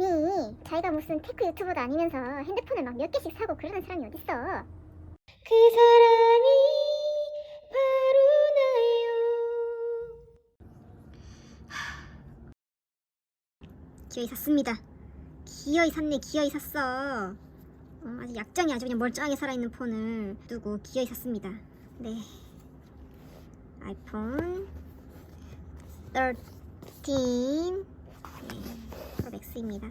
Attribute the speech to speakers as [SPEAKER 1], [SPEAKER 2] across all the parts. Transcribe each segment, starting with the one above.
[SPEAKER 1] 아니, 자기가 무슨 테크 유튜버도 아니면서 핸드폰을 막 몇 개씩 사고 그러는 사람이 어딨어. 그 사람이 바로 나예요. 기어이 샀습니다. 기어이 샀네. 기어이 샀어. 아주 약장이 아주 그냥 멀쩡하게 살아있는 폰을 두고 기어이 샀습니다. 네, 아이폰 13 프로 맥스입니다.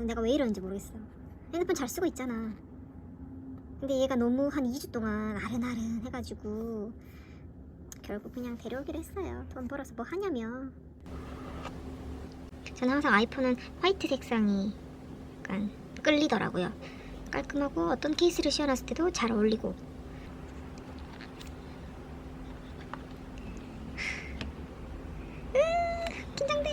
[SPEAKER 1] 내가 왜 이러는지 모르겠어. 핸드폰 잘 쓰고 있잖아. 근데 얘가 너무 한 2주 동안 아른아른 해가지고 결국 그냥 데려오기로 했어요. 돈 벌어서 뭐 하냐며. 저는 항상 아이폰은 화이트 색상이 약간 끌리더라고요. 깔끔하고 어떤 케이스를 씌워놨을 때도 잘 어울리고. 긴장돼.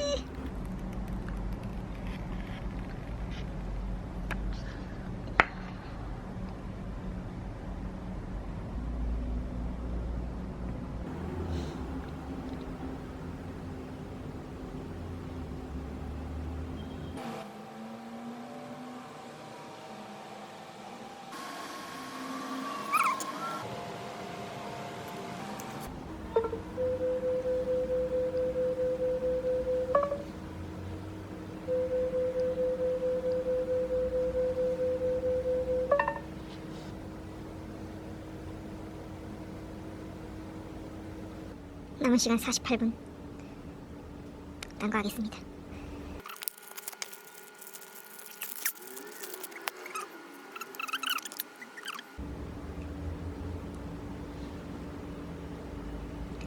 [SPEAKER 1] 남은 시간 48분. 딴 거 하겠습니다.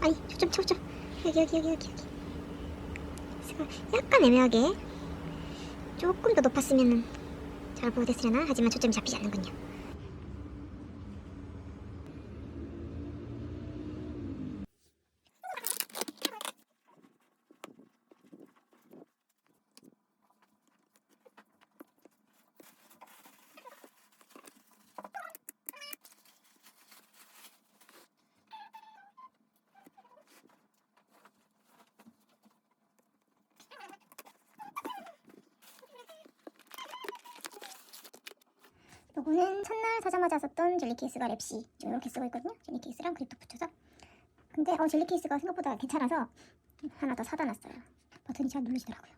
[SPEAKER 1] 아니, 초점. 여기. 약간 애매하게 조금 더 높았으면 잘 보호됐으려나? 하지만 초점이 잡히지 않는군요. 요거는 첫날 사자마자 썼던 젤리 케이스가 랩시 지금 이렇게 쓰고 있거든요. 젤리 케이스랑 그립톡 붙여서. 근데 젤리 케이스가 생각보다 괜찮아서 하나 더 사다 놨어요. 버튼이 잘 누르시더라고요.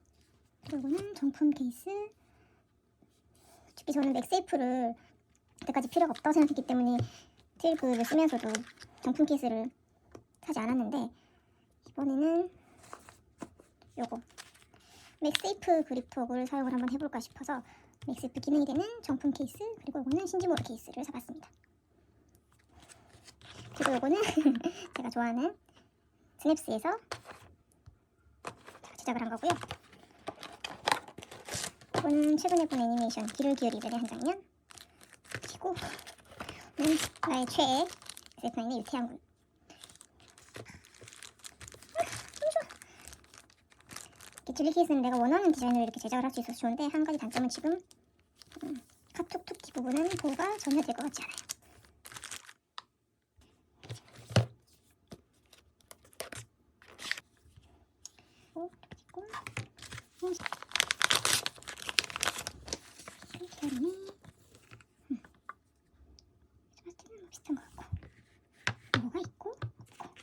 [SPEAKER 1] 그리고 이거는 정품 케이스. 솔직히 저는 맥세이프를 그때까지 필요가 없다고 생각했기 때문에 테이프를 쓰면서도 정품 케이스를 사지 않았는데, 이번에는 요거 맥세이프 그립톡을 사용을 한번 해볼까 싶어서 맥세이프 기능이 되는 정품 케이스, 그리고 이거는 신지모르 케이스를 사봤습니다. 그리고 이거는 제가 좋아하는 스냅스에서 제작을 한 거고요. 이거는 최근에 본 애니메이션 귀를 기울이들의 한 장면. 그리고 이거는 나의 최애 SF9의 유태양군. 젤리 케이스는 내가 원하는 디자인으로 이렇게 제작을 할 수 있어서 좋은데, 한 가지 단점은 지금 카톡 툭 부분은 보호가 전혀 될 것 같지 않아요. 비슷한 것 같고, 뭐가 있고 없고.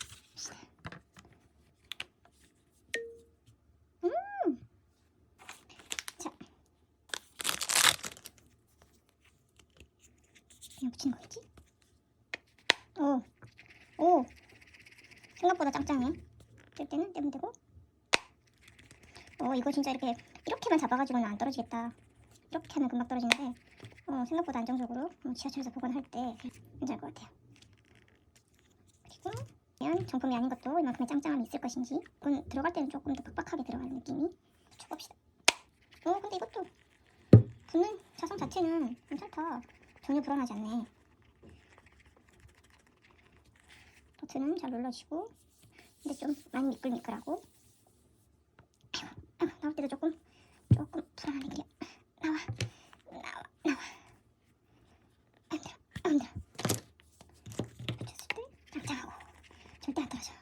[SPEAKER 1] 자, 그냥 붙이는 거겠지? 오, 생각보다 짱짱해. 뗄 때는 떼면 되고. 이거 진짜 이렇게만 잡아가지고는 안 떨어지겠다. 이렇게 하면 금방 떨어지는데, 생각보다 안정적으로 지하철에서 보관할 때 괜찮을 것 같아요. 그리고 정품이 아닌 것도 이만큼의 짱짱함이 있을 것인지, 이건 들어갈 때는 조금 더 빡빡하게 들어가는 느낌이. 붙여봅시다. 근데 이것도 붙는 자성 자체는 괜찮다. 전혀 불안하지 않네. 버튼은 잘 눌러지고, 근데 좀 많이 미끌미끌하고. 아이고, 나올 때도 조금 불안한 애들이야. 나와. 안 들어. 붙였을 때 짱짱하고 절대 안 떨어져.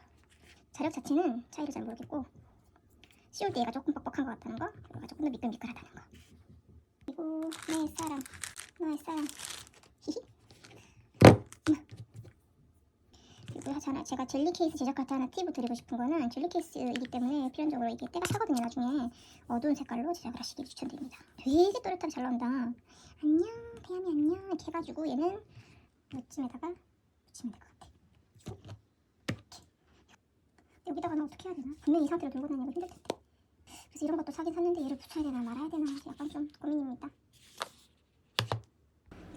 [SPEAKER 1] 자력 자체는 차이를 잘 모르겠고, 씌울 때 얘가 조금 뻑뻑한 것 같다는 거, 얘가 조금 더 미끌미끌하다는 거. 그리고 내 사랑, 너의 사랑. 히히. 그리고 제가 젤리 케이스 제작할 때 하나 팁을 드리고 싶은 거는 젤리 케이스이기 때문에 필연적으로 이게 때가 차거든요. 나중에 어두운 색깔로 제작을 하시길 추천드립니다. 되게 또렷하게 잘 나온다. 안녕 태양이 안녕 이렇게 해가지고 얘는 이쯤에다가 붙이면 될 것 같아. 이렇게. 여기다가는 어떻게 해야 되나? 분명히 이 상태로 들고 다니고 힘들 텐데. 그래서 이런 것도 사긴 샀는데 얘를 붙여야 되나 말아야 되나 약간 좀 고민입니다.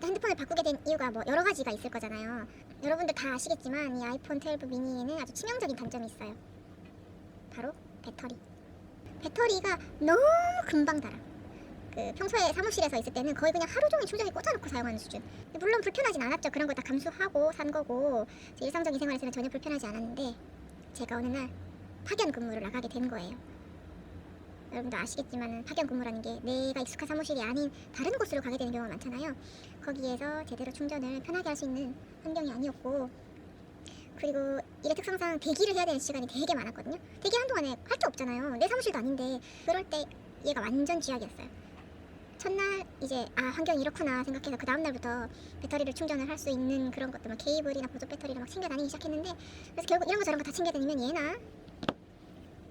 [SPEAKER 1] 핸드폰을 바꾸게 된 이유가 뭐 여러 가지가 있을 거잖아요. 여러분들 다 아시겠지만 이 아이폰 12 미니에는 아주 치명적인 단점이 있어요. 바로 배터리. 배터리가 너무 금방 닳아. 평소에 사무실에서 있을 때는 거의 그냥 하루 종일 충전기 꽂아놓고 사용하는 수준. 물론 불편하진 않았죠. 그런 걸 다 감수하고 산 거고 일상적인 생활에서는 전혀 불편하지 않았는데 제가 어느 날 파견 근무를 나가게 된 거예요. 여러분도 아시겠지만 파견 근무라는 게 내가 익숙한 사무실이 아닌 다른 곳으로 가게 되는 경우가 많잖아요. 거기에서 제대로 충전을 편하게 할 수 있는 환경이 아니었고, 그리고 일의 특성상 대기를 해야 되는 시간이 되게 많았거든요. 대기 한동안에 할 게 없잖아요. 내 사무실도 아닌데. 그럴 때 얘가 완전 쥐약이었어요. 첫날 이제 환경이 이렇구나 생각해서 그 다음날부터 배터리를 충전을 할 수 있는 그런 것들, 막 케이블이나 보조 배터리를 막 챙겨 다니기 시작했는데, 그래서 결국 이런 거 저런 거 다 챙겨 다니면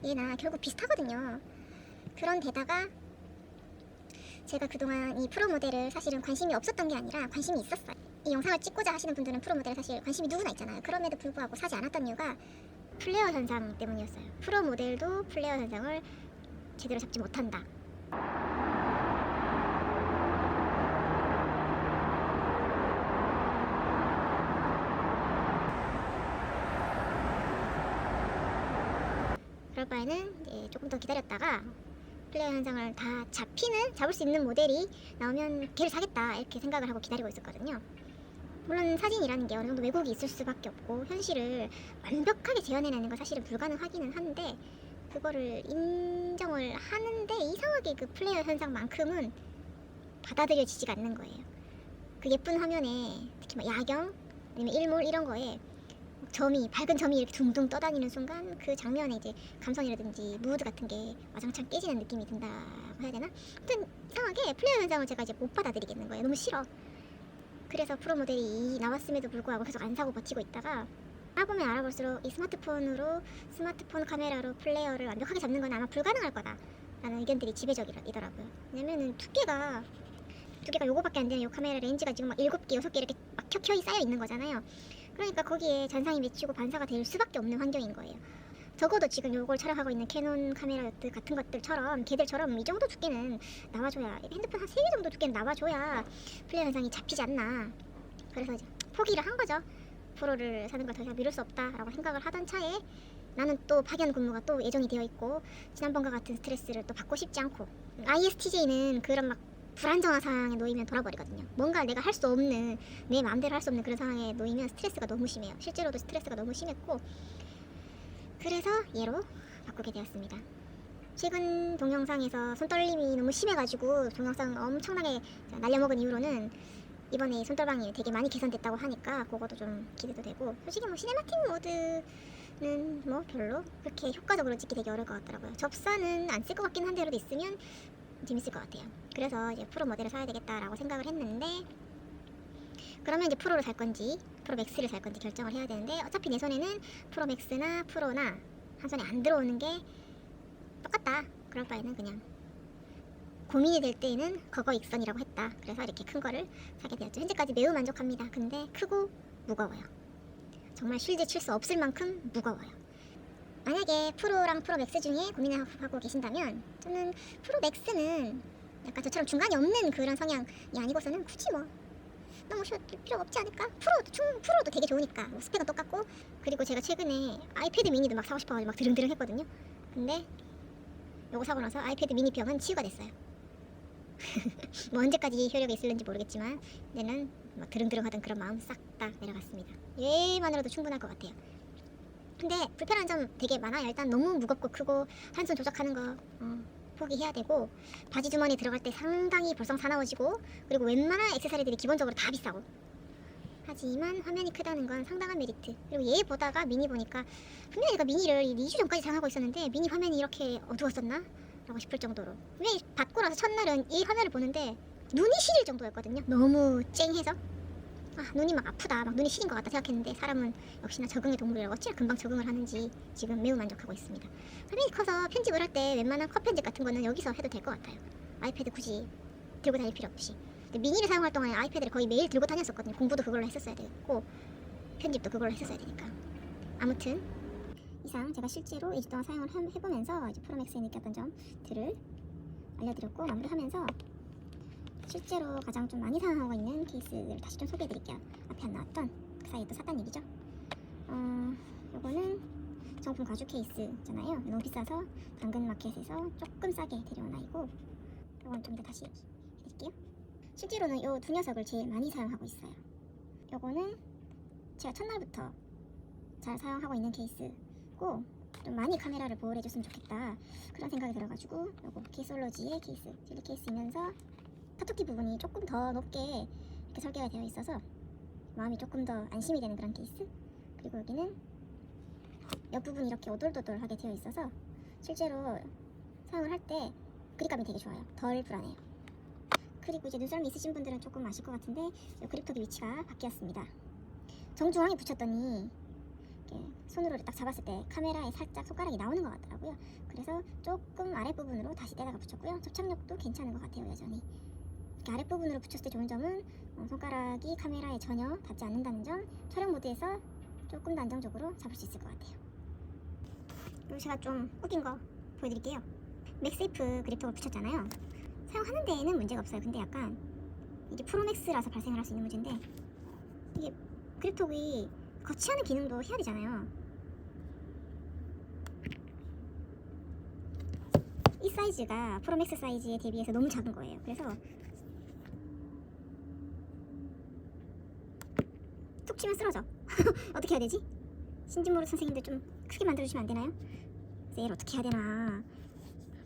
[SPEAKER 1] 얘나 결국 비슷하거든요. 그런 데다가 제가 그동안 이 프로 모델을 사실은 관심이 없었던 게 아니라 관심이 있었어요. 이 영상을 찍고자 하시는 분들은 프로 모델 사실 관심이 누구나 있잖아요. 그럼에도 불구하고 사지 않았던 이유가 플레어 현상 때문이었어요. 프로 모델도 플레어 현상을 제대로 잡지 못한다. 그럴 바에는 이제 조금 더 기다렸다가 플레어 현상을 다 잡을 수 있는 모델이 나오면 걔를 사겠다 이렇게 생각을 하고 기다리고 있었거든요. 물론 사진이라는 게 어느 정도 왜곡이 있을 수밖에 없고 현실을 완벽하게 재현해내는 건 사실은 불가능하기는 한데, 그거를 인정을 하는데 이상하게 그 플레어 현상만큼은 받아들여지지가 않는 거예요. 그 예쁜 화면에 특히 막 야경 아니면 일몰 이런 거에 밝은 점이 이렇게 둥둥 떠다니는 순간 그 장면에 이제 감성이라든지 무드 같은 게 와장창 깨지는 느낌이 든다고 해야 되나? 아무튼 이상하게 플레어 현상을 제가 이제 못 받아들이겠는 거예요. 너무 싫어. 그래서 프로 모델이 나왔음에도 불구하고 계속 안 사고 버티고 있다가 알아보면 알아볼수록 이 스마트폰 카메라로 플레이어를 완벽하게 잡는 건 아마 불가능할 거다 라는 의견들이 지배적이더라고요. 왜냐면은 두께가 요거밖에 안 되는 요 카메라 렌즈가 지금 막 7개, 6개 이렇게 막 켜켜이 쌓여 있는 거잖아요. 그러니까 거기에 잔상이 맺히고 반사가 될 수밖에 없는 환경인 거예요. 적어도 지금 요걸 촬영하고 있는 캐논 카메라 같은 것들처럼 걔들처럼 이 정도 두께는 나와줘야, 핸드폰 한 3개 정도 두께는 나와줘야 플레어 현상이 잡히지 않나. 그래서 이제 포기를 한 거죠. 프로를 사는 걸 더 이상 미룰 수 없다라고 생각을 하던 차에 나는 또 파견 근무가 또 예정이 되어 있고 지난번과 같은 스트레스를 또 받고 싶지 않고, ISTJ는 그런 막 불안정한 상황에 놓이면 돌아버리거든요. 뭔가 내가 할 수 없는, 내 마음대로 할 수 없는 그런 상황에 놓이면 스트레스가 너무 심해요. 실제로도 스트레스가 너무 심했고, 그래서 얘로 바꾸게 되었습니다. 최근 동영상에서 손떨림이 너무 심해가지고 동영상 엄청나게 날려먹은 이후로는 이번에 손떨방이 되게 많이 개선됐다고 하니까 그것도 좀 기대도 되고, 솔직히 뭐 시네마틱 모드는 뭐 별로 그렇게 효과적으로 찍기 되게 어려울 것 같더라고요. 접사는 안 쓸 것 같긴 한데라도 있으면 재밌을 것 같아요. 그래서 이제 프로 모델을 사야 되겠다라고 생각을 했는데, 그러면 이제 프로를 살 건지 프로 맥스를 살 건지 결정을 해야 되는데, 어차피 내 손에는 프로 맥스나 프로나 한 손에 안 들어오는 게 똑같다. 그럴 바에는 그냥 고민이 될 때에는 거거 익선이라고 했다. 그래서 이렇게 큰 거를 사게 되었죠. 현재까지 매우 만족합니다. 근데 크고 무거워요. 정말 실드 칠 수 없을 만큼 무거워요. 만약에 프로랑 프로 맥스 중에 고민하고 계신다면, 저는 프로 맥스는 약간 저처럼 중간이 없는 그런 성향이 아니고서는 굳이 뭐 너무 필요가 없지 않을까? 프로도 되게 좋으니까, 뭐 스펙은 똑같고, 그리고 제가 최근에 아이패드 미니도 막 사고 싶어가지고 막 드릉드릉 했거든요. 근데 요거 사고 나서 아이패드 미니 병은 치유가 됐어요. 뭐 언제까지 효력이 있을는지 모르겠지만 얘는 뭐 드릉드릉 하던 그런 마음 싹 다 내려갔습니다. 얘만으로도 충분할 것 같아요. 근데 불편한 점 되게 많아요. 일단 너무 무겁고 크고 한 손 조작하는 거 포기해야 되고, 바지 주머니에 들어갈 때 상당히 벌써 사나워지고, 그리고 웬만한 액세서리들이 기본적으로 다 비싸고, 하지만 화면이 크다는 건 상당한 메리트. 그리고 얘 보다가 미니 보니까 분명히 내가 미니를 2주 전까지 사용하고 있었는데 미니 화면이 이렇게 어두웠었나? 라고 싶을 정도로 분명히 받고 나서 첫날은 이 화면을 보는데 눈이 시릴 정도였거든요. 너무 쨍해서 눈이 막 아프다, 막 눈이 시린 것 같다 생각했는데 사람은 역시나 적응의 동물이라고 어찌나 금방 적응을 하는지 지금 매우 만족하고 있습니다. 화면이 커서 편집을 할 때 웬만한 컷 편집 같은 거는 여기서 해도 될 것 같아요. 아이패드 굳이 들고 다닐 필요 없이. 근데 미니를 사용할 동안에 아이패드를 거의 매일 들고 다녔었거든요. 공부도 그걸로 했었어야 되고 편집도 그걸로 했었어야 되니까. 아무튼 이상 제가 실제로 2주 동안 사용을 해보면서 이제 프로맥스에 느꼈던 점들을 알려드렸고 마무리하면서 실제로 가장 좀 많이 사용하고 있는 케이스를 다시 좀 소개해드릴게요. 앞에 안 나왔던 그 사이에 또 샀단 얘기죠. 요거는 정품 가죽 케이스잖아요. 너무 비싸서 당근마켓에서 조금 싸게 데려온 아이고, 요건 좀 더 다시 해드릴게요. 실제로는 요 두 녀석을 제일 많이 사용하고 있어요. 요거는 제가 첫날부터 잘 사용하고 있는 케이스고 좀 많이 카메라를 보호를 해줬으면 좋겠다 그런 생각이 들어가지고 요거 케이솔로지의 케이스, 젤리 케이스이면서 카토끼 부분이 조금 더 높게 이렇게 설계가 되어 있어서 마음이 조금 더 안심이 되는 그런 케이스. 그리고 여기는 옆부분이 이렇게 오돌도돌하게 되어 있어서 실제로 사용을 할 때 그립감이 되게 좋아요. 덜 불안해요. 그리고 이제 눈썰미 있으신 분들은 조금 아실 것 같은데 이 그립톡의 위치가 바뀌었습니다. 정중앙에 붙였더니 손으로 딱 잡았을 때 카메라에 살짝 손가락이 나오는 것 같더라고요. 그래서 조금 아랫부분으로 다시 떼다가 붙였고요. 접착력도 괜찮은 것 같아요. 여전히 아랫부분으로 붙였을 때 좋은 점은 손가락이 카메라에 전혀 닿지 않는다는 점, 촬영 모드에서 조금 더 안정적으로 잡을 수 있을 것 같아요. 그리고 제가 좀 웃긴 거 보여드릴게요. 맥세이프 그립톡을 붙였잖아요. 사용하는 데에는 문제가 없어요. 근데 약간 이게 프로맥스라서 발생을 할 수 있는 문제인데 이게 그립톡이 거치하는 기능도 해야 되잖아요. 이 사이즈가 프로맥스 사이즈에 대비해서 너무 작은 거예요. 그래서 툭 치면 쓰러져. 어떻게 해야 되지? 신진모르 선생님들 좀 크게 만들어주시면 안 되나요? 그래서 얘를 어떻게 해야 되나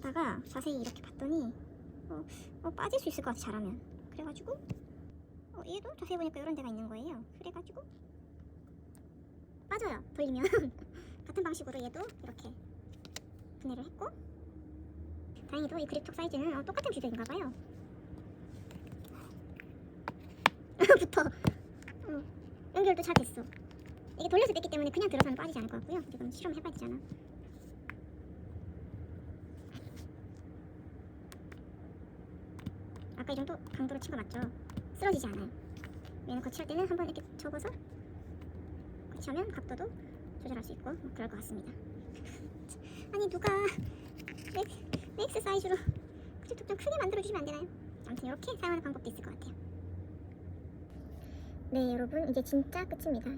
[SPEAKER 1] 하다가 자세히 이렇게 봤더니 빠질 수 있을 것 같아, 잘하면. 그래가지고 얘도 자세히 보니까 이런 데가 있는 거예요. 그래가지고 빠져요, 돌리면. 같은 방식으로 얘도 이렇게 분해를 했고, 다행히도 이 그립톡 사이즈는 똑같은 규격인가봐요. 붙어. 연결도 잘 됐어. 이게 돌려서 뺐기 때문에 그냥 들어서는 빠지지 않을 것 같고요. 지금 실험해봐야 되잖아. 아까 이 정도 강도로 친 거 맞죠? 쓰러지지 않아요. 얘는 거치할 때는 한번 이렇게 접어서 거치하면 각도도 조절할 수 있고 그럴 것 같습니다. 아니 누가 맥스 사이즈로 그립톡 좀 크게 만들어주시면 안 되나요? 아무튼 이렇게 사용하는 방법도 있을 것 같아요. 네 여러분, 이제 진짜 끝입니다.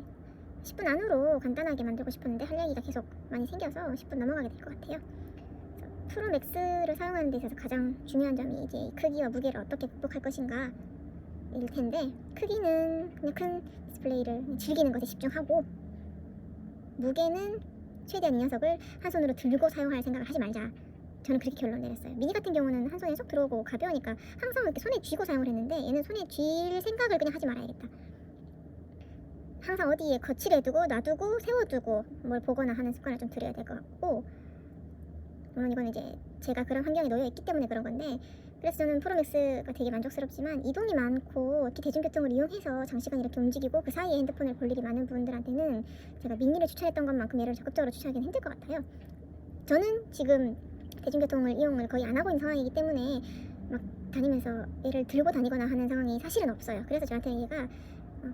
[SPEAKER 1] 10분 안으로 간단하게 만들고 싶었는데 할 얘기가 계속 많이 생겨서 10분 넘어가게 될 것 같아요. 프로맥스를 사용하는 데 있어서 가장 중요한 점이 이제 크기와 무게를 어떻게 극복할 것인가 일 텐데, 크기는 그냥 큰 디스플레이를 즐기는 것에 집중하고, 무게는 최대한 이 녀석을 한 손으로 들고 사용할 생각을 하지 말자. 저는 그렇게 결론 내렸어요. 미니 같은 경우는 한 손에 쏙 들어오고 가벼우니까 항상 이렇게 손에 쥐고 사용을 했는데 얘는 손에 쥘 생각을 그냥 하지 말아야겠다. 항상 어디에 거치를 해두고 놔두고 세워두고 뭘 보거나 하는 습관을 좀 들여야 될 것 같고, 물론 이건 이제 제가 그런 환경에 놓여 있기 때문에 그런 건데, 그래서 저는 프로맥스가 되게 만족스럽지만 이동이 많고 특히 대중교통을 이용해서 장시간 이렇게 움직이고 그 사이에 핸드폰을 볼 일이 많은 분들한테는 제가 미니를 추천했던 것만큼 얘를 적극적으로 추천하기는 힘들 것 같아요. 저는 지금 대중교통을 이용을 거의 안 하고 있는 상황이기 때문에 막 다니면서 얘를 들고 다니거나 하는 상황이 사실은 없어요. 그래서 저한테는 얘가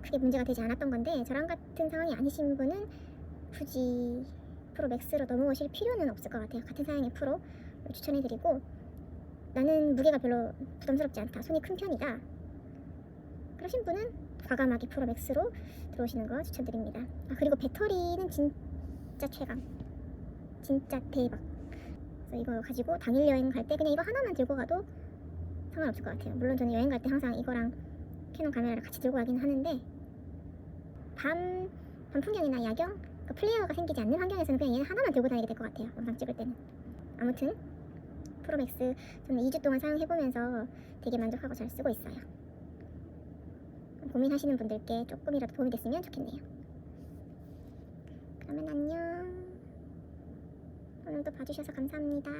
[SPEAKER 1] 크게 문제가 되지 않았던 건데, 저랑 같은 상황이 아니신 분은 굳이 프로맥스로 넘어오실 필요는 없을 것 같아요. 같은 사양의 프로 추천해드리고, 나는 무게가 별로 부담스럽지 않다, 손이 큰 편이다 그러신 분은 과감하게 프로맥스로 들어오시는 거 추천드립니다. 그리고 배터리는 진짜 최강, 진짜 대박. 그래서 이거 가지고 당일 여행 갈 때 그냥 이거 하나만 들고 가도 상관없을 것 같아요. 물론 저는 여행 갈 때 항상 이거랑 캐논 카메라를 같이 들고 가긴 하는데, 밤 풍경이나 야경, 그러니까 플레이어가 생기지 않는 환경에서는 그냥 얘는 하나만 들고 다니게 될 것 같아요, 영상 찍을 때는. 아무튼 프로맥스 저는 2주 동안 사용해보면서 되게 만족하고 잘 쓰고 있어요. 고민하시는 분들께 조금이라도 도움이 됐으면 좋겠네요. 그러면 안녕. 오늘도 봐주셔서 감사합니다.